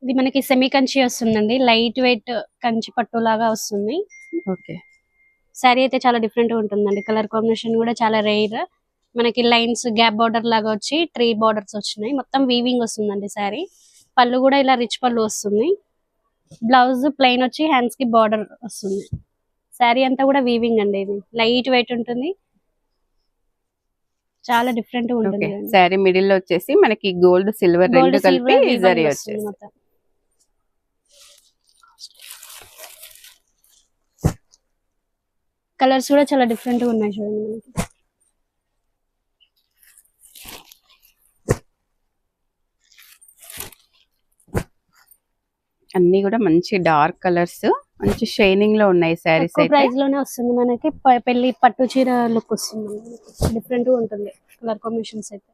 ఇది మనకి సెమీ కంచి వస్తుందండి, లైట్ వెయిట్ కంచి పట్టు లాగా వస్తుంది. ఓకే. శారీ అయితే చాలా డిఫరెంట్ గా ఉంటుందండి, కలర్ కాంబినేషన్ కూడా చాలా రేర్. మనకి లైన్స్ గ్యాప్ బార్డర్ లాగా వచ్చి 3 బార్డర్స్ వచ్చినాయి, మొత్తం వీవింగ్ వస్తుందండి శారీ. పళ్ళు కూడా ఇలా రిచ్ పళ్ళు వస్తుంది. బ్లౌజ్ ప్లెయిన్ వచ్చి హ్యాండ్స్ కి బార్డర్ వస్తుంది. శారీ అంతా కూడా వీవింగ్ అండి, ఇది లైట్ వెయిట్ ఉంటుంది, చాలా డిఫరెంట్ గా ఉంటుంది. శారీ మిడిల్ లో వచ్చేసి మనకి గోల్డ్ సిల్వర్ రెండు కలిపి జరీ వచ్చేసి మొత్తం. కలర్స్ కూడా చాలా డిఫరెంట్ గా ఉన్నాయి చూడండి మనకి. అన్ని కూడా మంచి డార్క్ కలర్స్, మంచి షైనింగ్ లో ఉన్నాయి సారీస్. అయితే ప్రైస్ లోనే వస్తుంది మనకి, పెళ్లి పట్టు చీర లుక్ వస్తుంది, డిఫరెంట్ గా ఉంటుంది కలర్ కాంబినేషన్స్ అయితే.